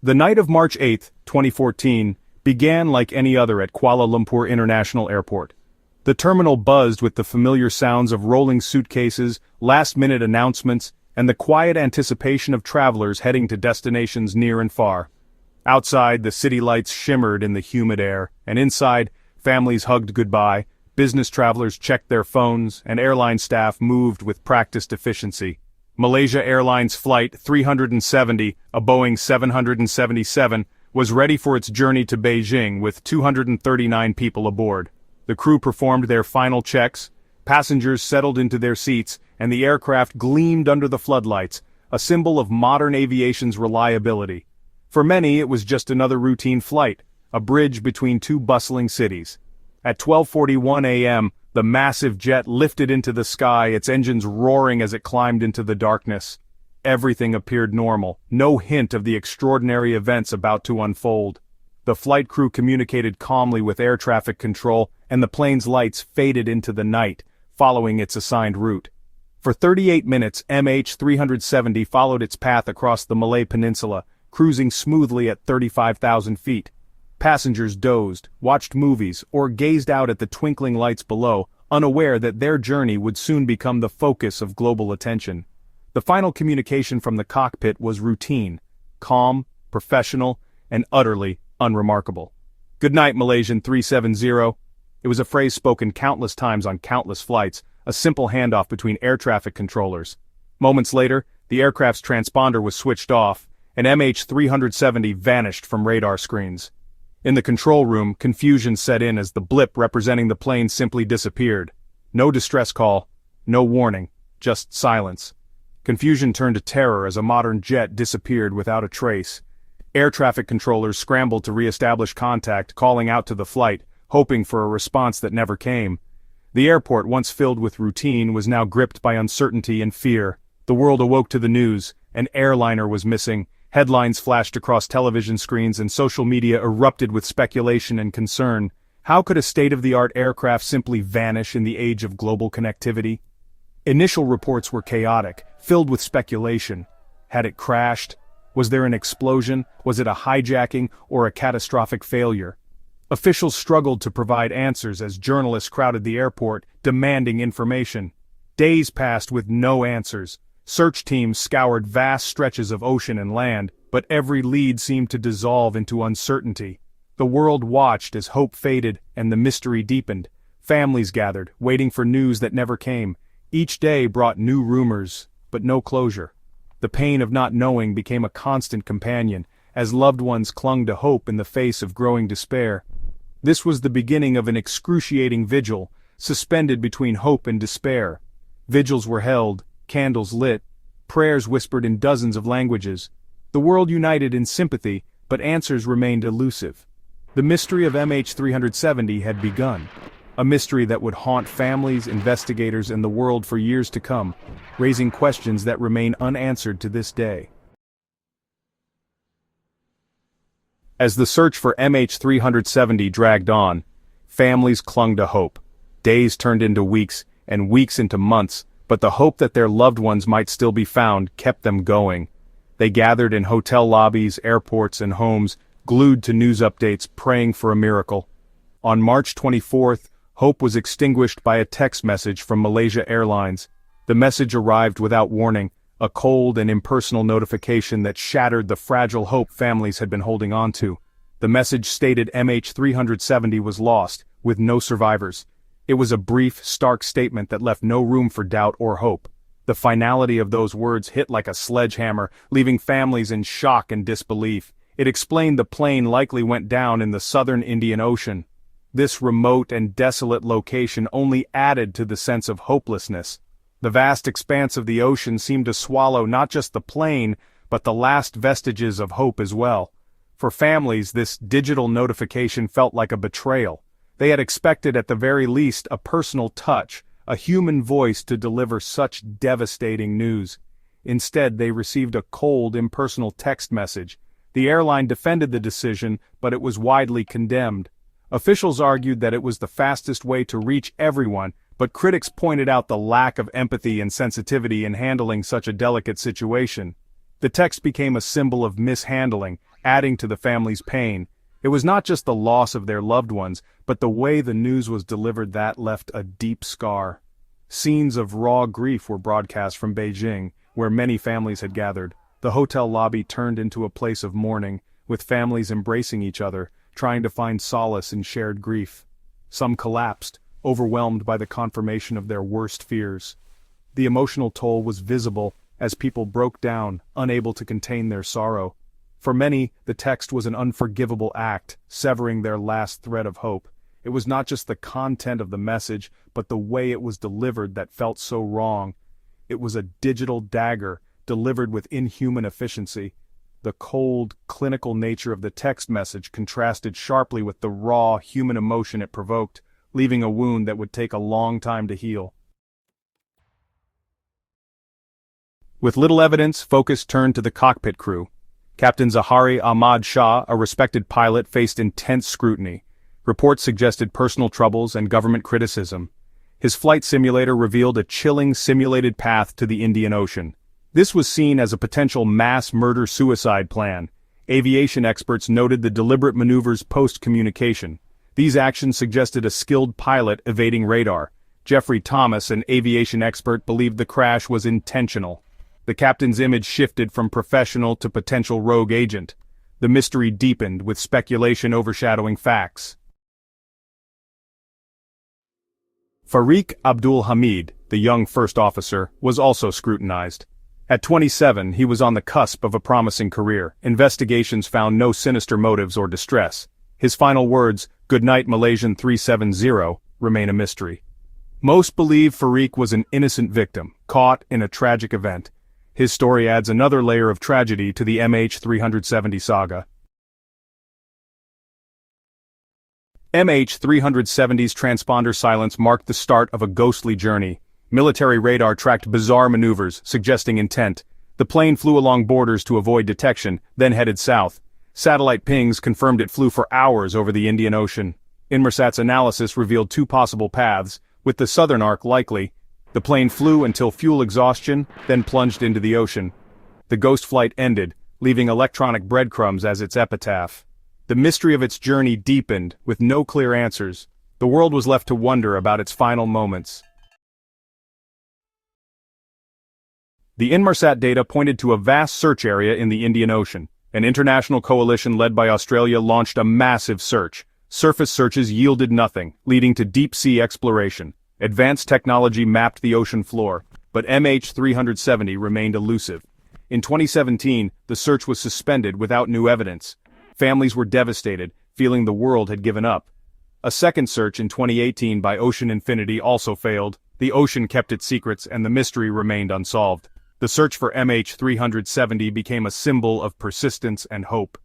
The night of March 8, 2014, began like any other at Kuala Lumpur International Airport. The terminal buzzed with the familiar sounds of rolling suitcases, last-minute announcements, and the quiet anticipation of travelers heading to destinations near and far. Outside, the city lights shimmered in the humid air, and inside, families hugged goodbye, business travelers checked their phones, and airline staff moved with practiced efficiency. Malaysia Airlines Flight 370, a Boeing 777, was ready for its journey to Beijing with 239 people aboard. The crew performed their final checks, passengers settled into their seats, and the aircraft gleamed under the floodlights, a symbol of modern aviation's reliability. For many, it was just another routine flight, a bridge between two bustling cities. At 12:41 a.m., the massive jet lifted into the sky, its engines roaring as it climbed into the darkness. Everything appeared normal, no hint of the extraordinary events about to unfold. The flight crew communicated calmly with air traffic control, and the plane's lights faded into the night, following its assigned route. For 38 minutes, MH370 followed its path across the Malay Peninsula, cruising smoothly at 35,000 feet. Passengers dozed, watched movies, or gazed out at the twinkling lights below, unaware that their journey would soon become the focus of global attention. The final communication from the cockpit was routine, calm, professional, and utterly unremarkable. "Good night, Malaysian 370. It was a phrase spoken countless times on countless flights, a simple handoff between air traffic controllers. Moments later, the aircraft's transponder was switched off, and MH370 vanished from radar screens. In the control room, confusion set in as the blip representing the plane simply disappeared. No distress call, no warning, just silence. Confusion turned to terror as a modern jet disappeared without a trace. Air traffic controllers scrambled to re-establish contact, calling out to the flight, hoping for a response that never came. The airport, once filled with routine, was now gripped by uncertainty and fear. The world awoke to the news. An airliner was missing. Headlines flashed across television screens and social media erupted with speculation and concern. How could a state-of-the-art aircraft simply vanish in the age of global connectivity? Initial reports were chaotic, filled with speculation. Had it crashed? Was there an explosion? Was it a hijacking or a catastrophic failure? Officials struggled to provide answers as journalists crowded the airport, demanding information. Days passed with no answers. Search teams scoured vast stretches of ocean and land, but every lead seemed to dissolve into uncertainty. The world watched as hope faded and the mystery deepened. Families gathered, waiting for news that never came. Each day brought new rumors, but no closure. The pain of not knowing became a constant companion, as loved ones clung to hope in the face of growing despair. This was the beginning of an excruciating vigil, suspended between hope and despair. Vigils were held, candles lit, prayers whispered in dozens of languages. The world united in sympathy, but answers remained elusive. The mystery of MH370 had begun. A mystery that would haunt families, investigators, and the world for years to come, raising questions that remain unanswered to this day. As the search for MH370 dragged on, families clung to hope. Days turned into weeks, and weeks into months, but the hope that their loved ones might still be found kept them going. They gathered in hotel lobbies, airports, and homes, glued to news updates, praying for a miracle. On March 24th, hope was extinguished by a text message from Malaysia Airlines. The message arrived without warning, a cold and impersonal notification that shattered the fragile hope families had been holding on to. The message stated MH370 was lost, with no survivors. It was a brief, stark statement that left no room for doubt or hope. The finality of those words hit like a sledgehammer, leaving families in shock and disbelief. It explained the plane likely went down in the southern Indian Ocean. This remote and desolate location only added to the sense of hopelessness. The vast expanse of the ocean seemed to swallow not just the plane, but the last vestiges of hope as well. For families, this digital notification felt like a betrayal. They had expected at the very least a personal touch, a human voice to deliver such devastating news. Instead, they received a cold, impersonal text message. The airline defended the decision, but it was widely condemned. Officials argued that it was the fastest way to reach everyone, but critics pointed out the lack of empathy and sensitivity in handling such a delicate situation. The text became a symbol of mishandling, adding to the family's pain. It was not just the loss of their loved ones, but the way the news was delivered that left a deep scar. Scenes of raw grief were broadcast from Beijing, where many families had gathered. The hotel lobby turned into a place of mourning, with families embracing each other, trying to find solace in shared grief. Some collapsed, overwhelmed by the confirmation of their worst fears. The emotional toll was visible as people broke down, unable to contain their sorrow. For many, the text was an unforgivable act, severing their last thread of hope. It was not just the content of the message, but the way it was delivered that felt so wrong. It was a digital dagger, delivered with inhuman efficiency. The cold, clinical nature of the text message contrasted sharply with the raw, human emotion it provoked, leaving a wound that would take a long time to heal. With little evidence, focus turned to the cockpit crew. Captain Zahari Ahmad Shah, a respected pilot, faced intense scrutiny. Reports suggested personal troubles and government criticism. His flight simulator revealed a chilling simulated path to the Indian Ocean. This was seen as a potential mass murder-suicide plan. Aviation experts noted the deliberate maneuvers post-communication. These actions suggested a skilled pilot evading radar. Jeffrey Thomas, an aviation expert, believed the crash was intentional. The captain's image shifted from professional to potential rogue agent. The mystery deepened, with speculation overshadowing facts. Fariq Abdul Hamid, the young first officer, was also scrutinized. At 27, he was on the cusp of a promising career. Investigations found no sinister motives or distress. His final words, "Good night Malaysian 370, remain a mystery. Most believe Fariq was an innocent victim, caught in a tragic event. His story adds another layer of tragedy to the MH370 saga. MH370's transponder silence marked the start of a ghostly journey. Military radar tracked bizarre maneuvers, suggesting intent. The plane flew along borders to avoid detection, then headed south. Satellite pings confirmed it flew for hours over the Indian Ocean. Inmarsat's analysis revealed two possible paths, with the southern arc likely. The plane flew until fuel exhaustion, then plunged into the ocean. The ghost flight ended, leaving electronic breadcrumbs as its epitaph. The mystery of its journey deepened, with no clear answers. The world was left to wonder about its final moments. The Inmarsat data pointed to a vast search area in the Indian Ocean. An international coalition led by Australia launched a massive search. Surface searches yielded nothing, leading to deep-sea exploration. Advanced technology mapped the ocean floor, but MH370 remained elusive. In 2017, the search was suspended without new evidence. Families were devastated, feeling the world had given up. A second search in 2018 by Ocean Infinity also failed. The ocean kept its secrets and the mystery remained unsolved. The search for MH370 became a symbol of persistence and hope.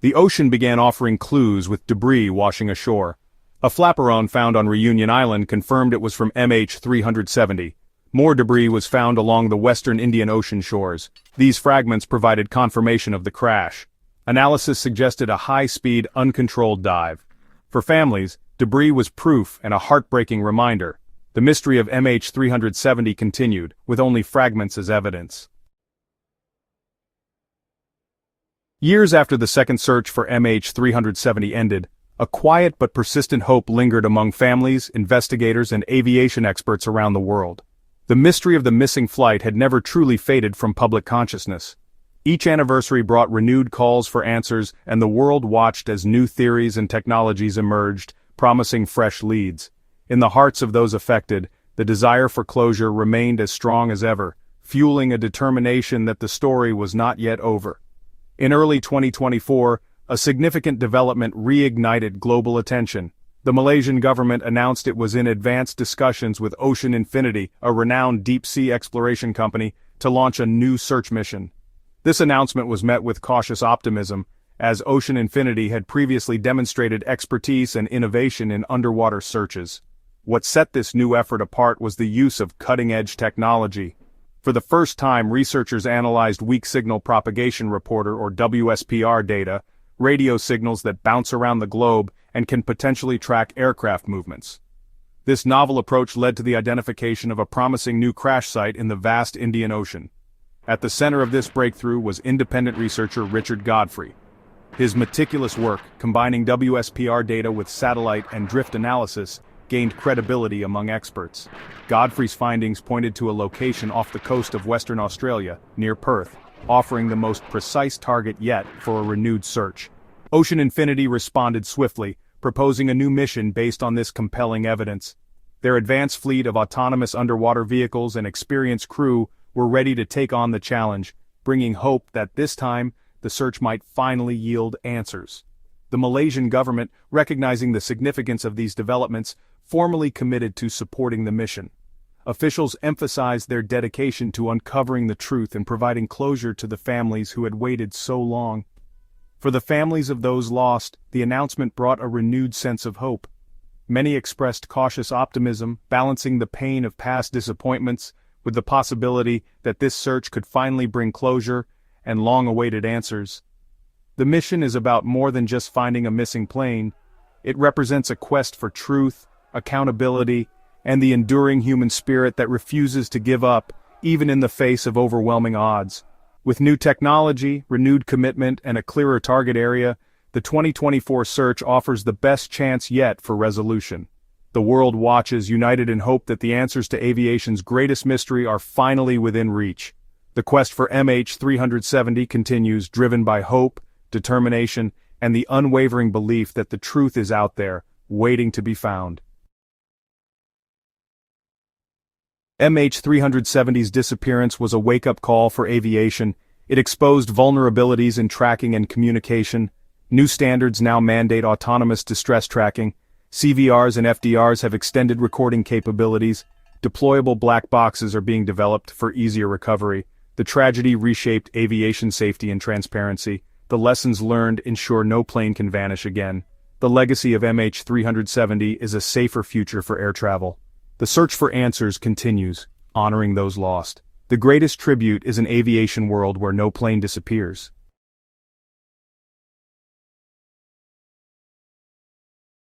The ocean began offering clues with debris washing ashore. A flaperon found on Reunion Island confirmed it was from MH370. More debris was found along the western Indian Ocean shores. These fragments provided confirmation of the crash. Analysis suggested a high-speed, uncontrolled dive. For families, debris was proof and a heartbreaking reminder. The mystery of MH370 continued, with only fragments as evidence. Years after the second search for MH370 ended, a quiet but persistent hope lingered among families, investigators, and aviation experts around the world. The mystery of the missing flight had never truly faded from public consciousness. Each anniversary brought renewed calls for answers, and the world watched as new theories and technologies emerged, promising fresh leads. In the hearts of those affected, the desire for closure remained as strong as ever, fueling a determination that the story was not yet over. In early 2024, a significant development reignited global attention. The Malaysian government announced it was in advanced discussions with Ocean Infinity, a renowned deep-sea exploration company, to launch a new search mission. This announcement was met with cautious optimism, as Ocean Infinity had previously demonstrated expertise and innovation in underwater searches. What set this new effort apart was the use of cutting-edge technology. For the first time, researchers analyzed weak signal propagation reporter or WSPR data, radio signals that bounce around the globe and can potentially track aircraft movements. This novel approach led to the identification of a promising new crash site in the vast Indian Ocean. At the center of this breakthrough was independent researcher Richard Godfrey. His meticulous work, combining WSPR data with satellite and drift analysis, gained credibility among experts. Godfrey's findings pointed to a location off the coast of Western Australia, near Perth, offering the most precise target yet for a renewed search. Ocean Infinity responded swiftly, proposing a new mission based on this compelling evidence. Their advanced fleet of autonomous underwater vehicles and experienced crew were ready to take on the challenge, bringing hope that this time, the search might finally yield answers. The Malaysian government, recognizing the significance of these developments, formally committed to supporting the mission. Officials emphasized their dedication to uncovering the truth and providing closure to the families who had waited so long. For the families of those lost, the announcement brought a renewed sense of hope. Many expressed cautious optimism, balancing the pain of past disappointments with the possibility that this search could finally bring closure and long-awaited answers. The mission is about more than just finding a missing plane. It represents a quest for truth, accountability, and the enduring human spirit that refuses to give up, even in the face of overwhelming odds. With new technology, renewed commitment, and a clearer target area, the 2024 search offers the best chance yet for resolution. The world watches, united in hope that the answers to aviation's greatest mystery are finally within reach. The quest for MH370 continues, driven by hope, determination, and the unwavering belief that the truth is out there, waiting to be found. MH370's disappearance was a wake-up call for aviation. It exposed vulnerabilities in tracking and communication. New standards now mandate autonomous distress tracking. CVRs and FDRs have extended recording capabilities. Deployable black boxes are being developed for easier recovery. The tragedy reshaped aviation safety and transparency. The lessons learned ensure no plane can vanish again. The legacy of MH370 is a safer future for air travel. The search for answers continues, honoring those lost. The greatest tribute is an aviation world where no plane disappears.